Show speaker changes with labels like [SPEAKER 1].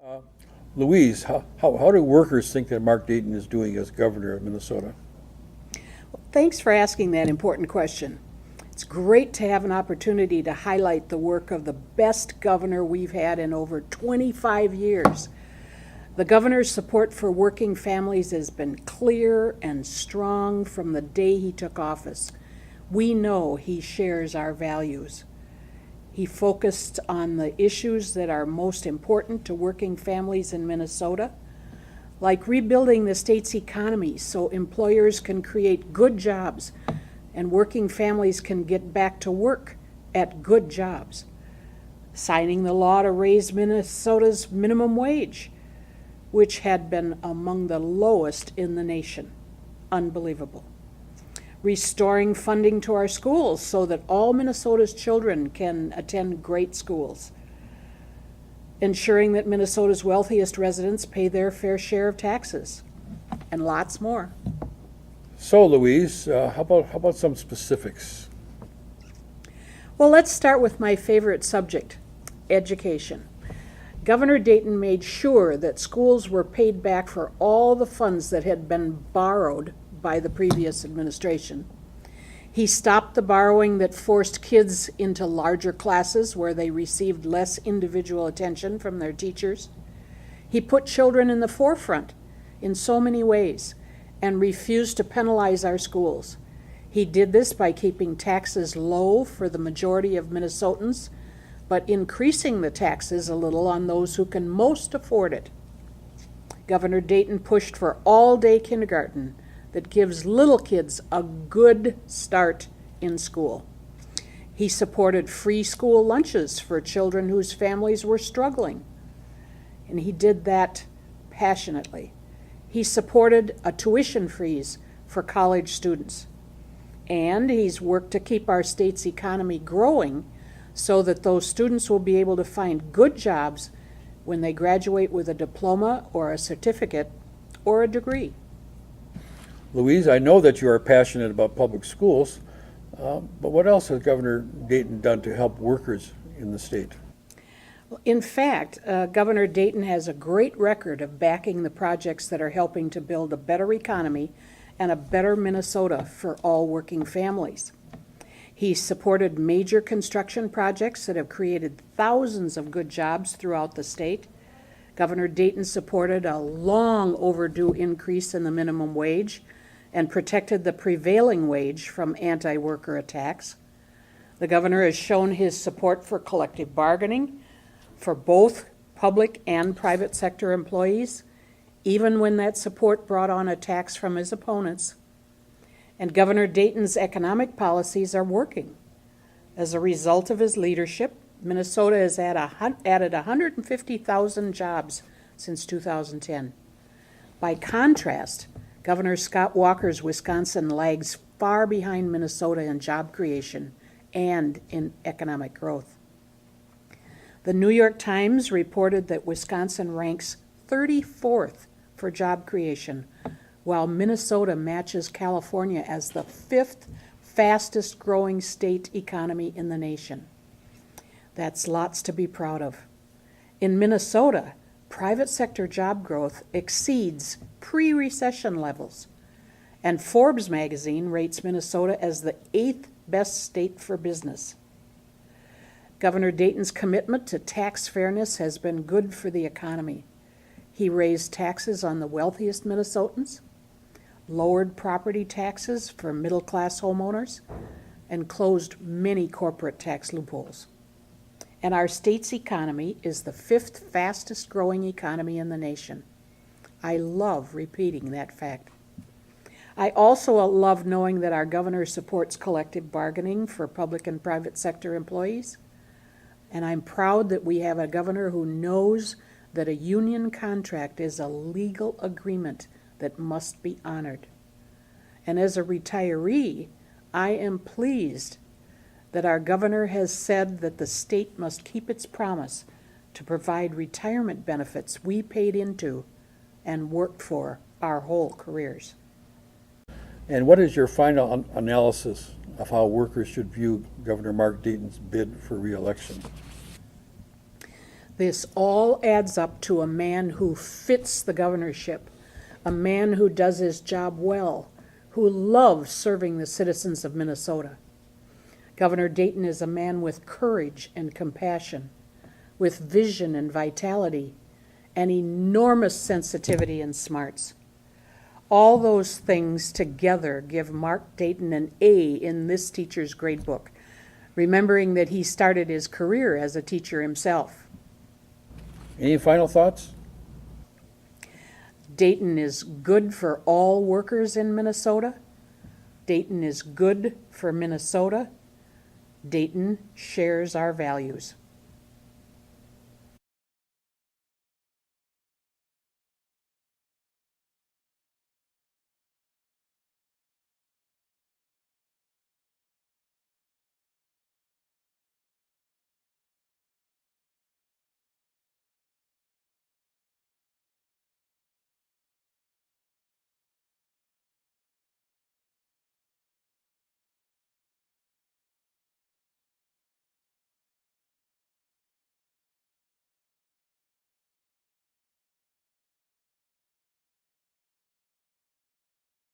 [SPEAKER 1] Uh, Louise, how do workers think that Mark Dayton is doing as governor of Minnesota?
[SPEAKER 2] Thanks for asking that important question. It's great to have an opportunity to highlight the work of the best governor we've had in over 25 years. The governor's support for working families has been clear and strong from the day he took office. We know he shares our values. He focused on the issues that are most important to working families in Minnesota, like rebuilding the state's economy so employers can create good jobs and working families can get back to work at good jobs. Signing the law to raise Minnesota's minimum wage, which had been among the lowest in the nation. Unbelievable. Restoring funding to our schools so that all Minnesota's children can attend great schools. Ensuring that Minnesota's wealthiest residents pay their fair share of taxes, and lots more.
[SPEAKER 1] So, Louise, how about some specifics?
[SPEAKER 2] Well, let's start with my favorite subject, education. Governor Dayton made sure that schools were paid back for all the funds that had been borrowed by the previous administration. He stopped the borrowing that forced kids into larger classes where they received less individual attention from their teachers. He put children in the forefront in so many ways and refused to penalize our schools. He did this by keeping taxes low for the majority of Minnesotans, but increasing the taxes a little on those who can most afford it. Governor Dayton pushed for all-day kindergarten that gives little kids a good start in school. He supported free school lunches for children whose families were struggling, and he did that passionately. He supported a tuition freeze for college students, and he's worked to keep our state's economy growing so that those students will be able to find good jobs when they graduate with a diploma or a certificate or a degree.
[SPEAKER 1] Louise, I know that you are passionate about public schools, but what else has Governor Dayton done to help workers in the state?
[SPEAKER 2] In fact, Governor Dayton has a great record of backing the projects that are helping to build a better economy and a better Minnesota for all working families. He supported major construction projects that have created thousands of good jobs throughout the state. Governor Dayton supported a long overdue increase in the minimum wage and protected the prevailing wage from anti-worker attacks. The governor has shown his support for collective bargaining for both public and private sector employees, even when that support brought on attacks from his opponents. And Governor Dayton's economic policies are working. As a result of his leadership, Minnesota has added 150,000 jobs since 2010. By contrast, Governor Scott Walker's Wisconsin lags far behind Minnesota in job creation and in economic growth. The New York Times reported that Wisconsin ranks 34th for job creation, while Minnesota matches California as the 5th fastest growing state economy in the nation. That's lots to be proud of. In Minnesota, private sector job growth exceeds pre-recession levels, and Forbes magazine rates Minnesota as the 8th best state for business. Governor Dayton's commitment to tax fairness has been good for the economy. He raised taxes on the wealthiest Minnesotans, lowered property taxes for middle-class homeowners, and closed many corporate tax loopholes. And our state's economy is the 5th fastest growing economy in the nation. I love repeating that fact. I also love knowing that our governor supports collective bargaining for public and private sector employees. And I'm proud that we have a governor who knows that a union contract is a legal agreement that must be honored. And as a retiree, I am pleased that our governor has said that the state must keep its promise to provide retirement benefits we paid into and worked for our whole careers.
[SPEAKER 1] And what is your final analysis of how workers should view Governor Mark Dayton's bid for re-election?
[SPEAKER 2] This all adds up to a man who fits the governorship, a man who does his job well, who loves serving the citizens of Minnesota. Governor Dayton is a man with courage and compassion, with vision and vitality, and enormous sensitivity and smarts. All those things together give Mark Dayton an A in this teacher's grade book, remembering that he started his career as a teacher himself.
[SPEAKER 1] Any final thoughts?
[SPEAKER 2] Dayton is good for all workers in Minnesota. Dayton is good for Minnesota. Dayton shares our values.